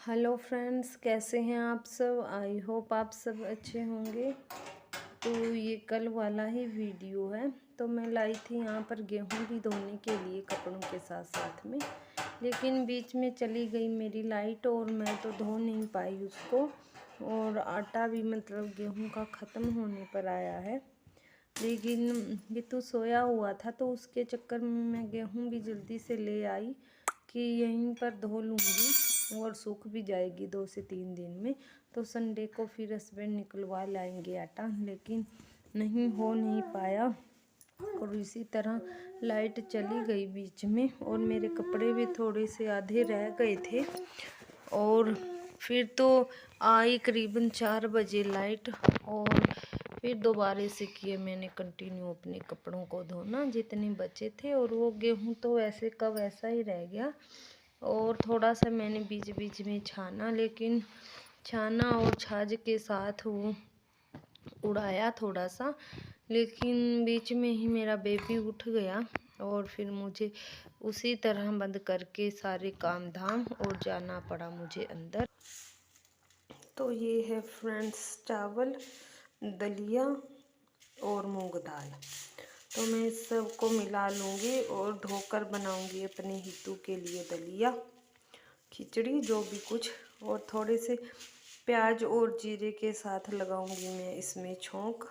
Hello friends, कैसे हैं आप सब। आई होप आप सब अच्छे होंगे। तो ये कल वाला ही वीडियो है। तो मैं लाई थी यहाँ पर गेहूं भी धोने के लिए कपड़ों के साथ साथ में, लेकिन बीच में चली गई मेरी लाइट और मैं तो धो नहीं पाई उसको। और आटा भी मतलब गेहूं का ख़त्म होने पर आया है। लेकिन ये तो सोया हुआ था तो उसके चक्कर में मैं गेहूं भी जल्दी से ले आई कि यहीं पर धो लूँगी और सूख भी जाएगी 2 से 3 दिन में। तो संडे को फिर हस्बैंड निकलवा लाएंगे आटा, लेकिन नहीं पाया। और इसी तरह लाइट चली गई बीच में और मेरे कपड़े भी थोड़े से आधे रह गए थे। और फिर तो आई करीबन 4 बजे लाइट, और फिर दोबारा से किए मैंने कंटिन्यू अपने कपड़ों को धोना जितने बचे थे। और वो गेहूं तो वैसे का वैसा ही रह गया। और थोड़ा सा मैंने बीच बीच में छाना, लेकिन छाना और छाछ के साथ वो उड़ाया थोड़ा सा, लेकिन बीच में ही मेरा बेबी उठ गया और फिर मुझे उसी तरह बंद करके सारे काम धाम और जाना पड़ा मुझे अंदर। तो ये है फ्रेंड्स चावल, दलिया और मूंग दाल। तो मैं इस सब को मिला लूँगी और धोकर बनाऊँगी अपने हितू के लिए दलिया, खिचड़ी, जो भी कुछ। और थोड़े से प्याज और जीरे के साथ लगाऊंगी मैं इसमें छौंक।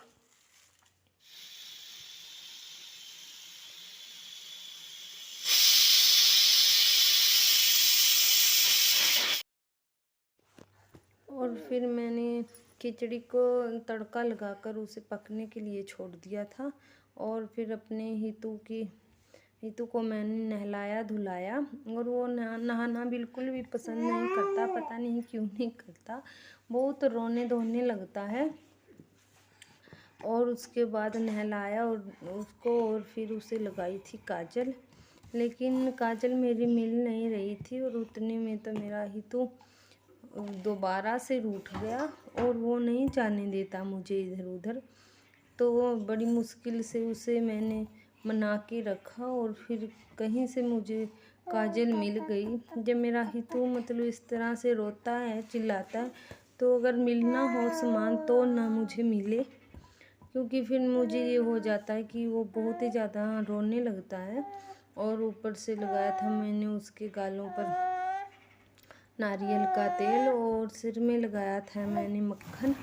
और फिर मैंने खिचड़ी को तड़का लगाकर उसे पकने के लिए छोड़ दिया था। और फिर अपने हितू को मैंने नहलाया धुलाया। और वो नहाना बिल्कुल भी पसंद नहीं करता, पता नहीं क्यों नहीं करता, बहुत रोने धोने लगता है। और उसके बाद नहलाया और उसको, और फिर उसे लगाई थी काजल, लेकिन काजल मेरी मिल नहीं रही थी। और उतने में तो मेरा हितू दोबारा से रूठ गया और वो नहीं जाने देता मुझे इधर उधर। तो वो बड़ी मुश्किल से उसे मैंने मना के रखा और फिर कहीं से मुझे काजल मिल गई। जब मेरा हितू मतलब इस तरह से रोता है, चिल्लाता है, तो अगर मिलना हो सामान तो ना मुझे मिले, क्योंकि फिर मुझे ये हो जाता है कि वो बहुत ही ज़्यादा रोने लगता है। और ऊपर से लगाया था मैंने उसके गालों पर नारियल का तेल और सिर में लगाया था मैंने मक्खन।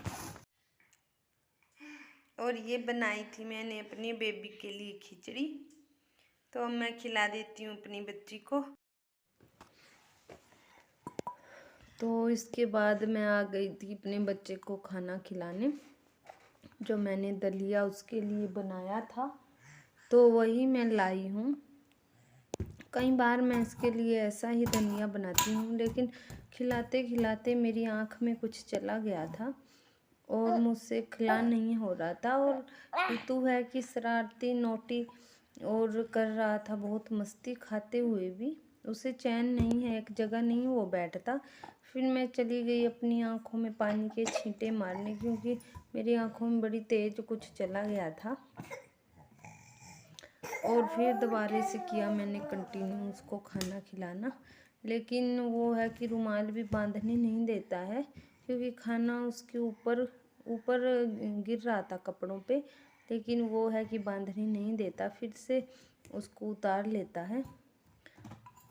और ये बनाई थी मैंने अपने बेबी के लिए खिचड़ी। तो अब मैं खिला देती हूँ अपनी बच्ची को। तो इसके बाद मैं आ गई थी अपने बच्चे को खाना खिलाने। जो मैंने दलिया उसके लिए बनाया था तो वही मैं लाई हूँ। कई बार मैं इसके लिए ऐसा ही धनिया बनाती हूँ, लेकिन खिलाते खिलाते मेरी आँख में कुछ चला गया था और मुझसे खिला नहीं हो रहा था। और ऋतु है कि शरारती नोटी और कर रहा था, बहुत मस्ती खाते हुए भी उसे चैन नहीं है, एक जगह नहीं वो बैठता। फिर मैं चली गई अपनी आँखों में पानी के छींटे मारने, क्योंकि मेरी आँखों में बड़ी तेज कुछ चला गया था। और फिर दोबारा से किया मैंने कंटिन्यू उसको खाना खिलाना, लेकिन वो है कि रुमाल भी बांधने नहीं देता है, क्योंकि खाना उसके ऊपर ऊपर गिर रहा था कपड़ों पे, लेकिन वो है कि बांधने नहीं देता, फिर से उसको उतार लेता है।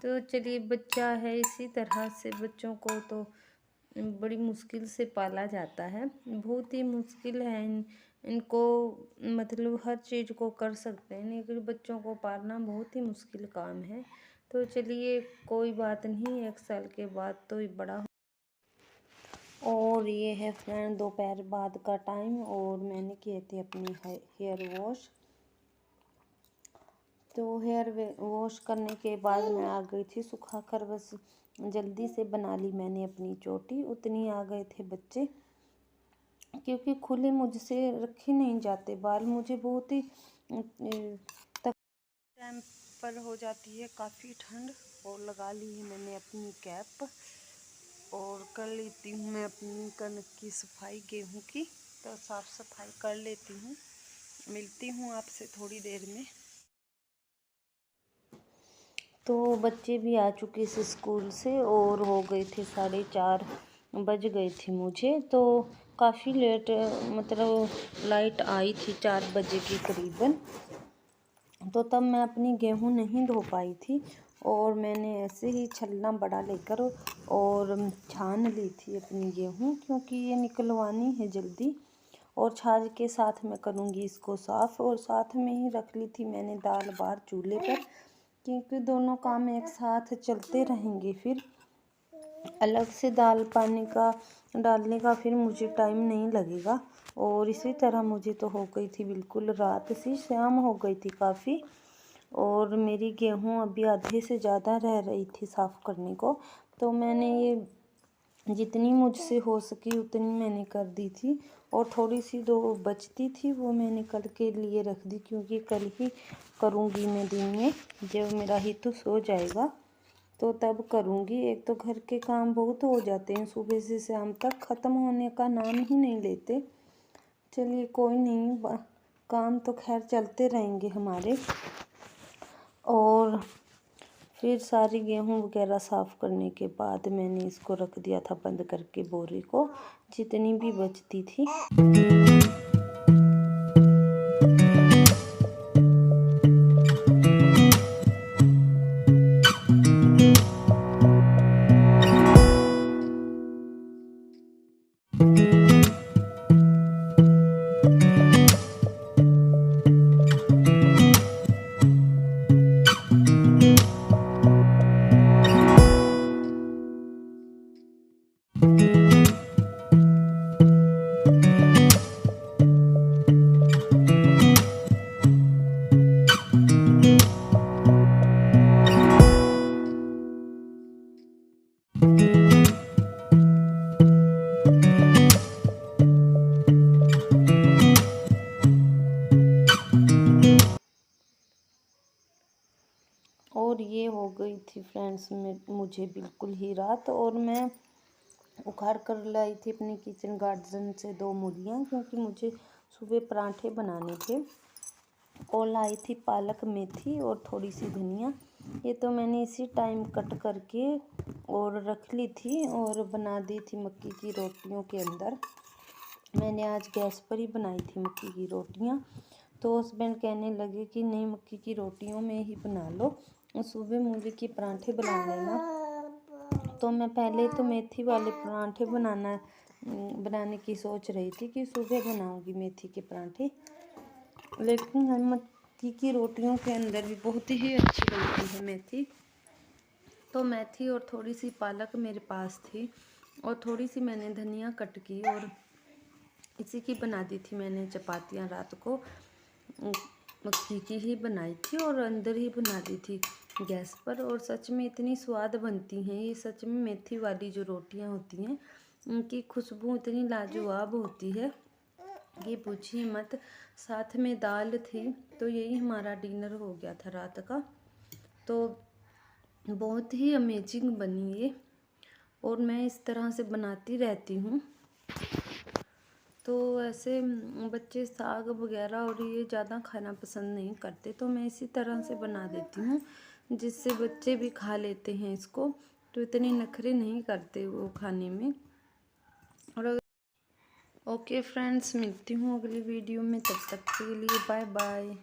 तो चलिए, बच्चा है, इसी तरह से बच्चों को तो बड़ी मुश्किल से पाला जाता है, बहुत ही मुश्किल है। इनको मतलब हर चीज़ को कर सकते हैं, लेकिन बच्चों को पालना बहुत ही मुश्किल काम है। तो चलिए, कोई बात नहीं, 1 साल के बाद तो ये बड़ा हो। और ये है फ्रेंड दोपहर बाद का टाइम, और मैंने किए थे अपनी हेयर वॉश। तो हेयर वॉश करने के बाद मैं आ गई थी सुखा कर, बस जल्दी से बना ली मैंने अपनी चोटी। उतनी आ गए थे बच्चे, क्योंकि खुले मुझसे रखे नहीं जाते बाल, मुझे बहुत ही टाइम पर हो जाती है काफ़ी ठंड। और लगा ली है मैंने अपनी कैप, और कर लेती हूँ मैं अपनी कनक की सफाई, गेहूँ की तो साफ़ सफाई कर लेती हूँ। मिलती हूँ आपसे थोड़ी देर में। तो बच्चे भी आ चुके थे स्कूल से और हो गए थे 4:30 बज गए थे मुझे। तो काफ़ी लेट मतलब लाइट आई थी 4 बजे के करीबन। तो तब मैं अपनी गेहूं नहीं धो पाई थी और मैंने ऐसे ही छलना बड़ा लेकर और छान ली थी अपनी गेहूं, क्योंकि ये निकलवानी है जल्दी। और छाछ के साथ मैं करूँगी इसको साफ़। और साथ में ही रख ली थी मैंने दाल बाहर चूल्हे पर, क्योंकि दोनों काम एक साथ चलते रहेंगे। फिर अलग से दाल पानी का डालने का फिर मुझे टाइम नहीं लगेगा। और इसी तरह मुझे तो हो गई थी बिल्कुल रात सी, शाम हो गई थी काफ़ी। और मेरी गेहूं अभी आधे से ज़्यादा रह रही थी साफ़ करने को। तो मैंने ये जितनी मुझसे हो सकी उतनी मैंने कर दी थी। और थोड़ी सी 2 बचती थी वो मैंने कल के लिए रख दी, क्योंकि कल ही करूँगी मैं दिन में, जब मेरा हितू सो जाएगा तो तब करूँगी। एक तो घर के काम बहुत हो जाते हैं, सुबह से शाम तक ख़त्म होने का नाम ही नहीं लेते। चलिए कोई नहीं, काम तो खैर चलते रहेंगे हमारे। और फिर सारी गेहूं वगैरह साफ़ करने के बाद मैंने इसको रख दिया था बंद करके बोरे को, जितनी भी बचती थी। और ये हो गई थी फ्रेंड्स मुझे बिल्कुल ही रात। और मैं उखाड़ कर लाई थी अपने किचन गार्डन से 2 मूलियाँ, क्योंकि मुझे सुबह पराठे बनाने थे। और लाई थी पालक मेथी और थोड़ी सी धनिया। ये तो मैंने इसी टाइम कट करके और रख ली थी और बना दी थी मक्की की रोटियों के अंदर। मैंने आज गैस पर ही बनाई थी मक्की की रोटियाँ। तो हस्बैंड कहने लगे कि नहीं मक्की की रोटियों में ही बना लो, सुबह मूली के पराठे बना लेना। तो मैं पहले तो मेथी वाले पराठे बनाने की सोच रही थी कि सुबह बनाऊंगी मेथी के पराठे, लेकिन मक्की की रोटियों के अंदर भी बहुत ही अच्छी लगती है मेथी। तो मेथी और थोड़ी सी पालक मेरे पास थी और थोड़ी सी मैंने धनिया कट की और इसी की बना दी थी मैंने चपातियाँ रात को। मक्की की ही बनाई थी और अंदर ही बना दी थी गैस पर। और सच में इतनी स्वाद बनती हैं ये, सच में मेथी वाली जो रोटियां होती हैं उनकी खुशबू इतनी लाजवाब होती है ये पूछिए मत। साथ में दाल थी, तो यही हमारा डिनर हो गया था रात का। तो बहुत ही अमेजिंग बनी ये, और मैं इस तरह से बनाती रहती हूँ। तो ऐसे बच्चे साग वगैरह और ये ज़्यादा खाना पसंद नहीं करते, तो मैं इसी तरह से बना देती हूँ जिससे बच्चे भी खा लेते हैं इसको। तो इतने नखरे नहीं करते वो खाने में। और ओके फ्रेंड्स, मिलती हूँ अगली वीडियो में, तब तक के लिए बाय बाय।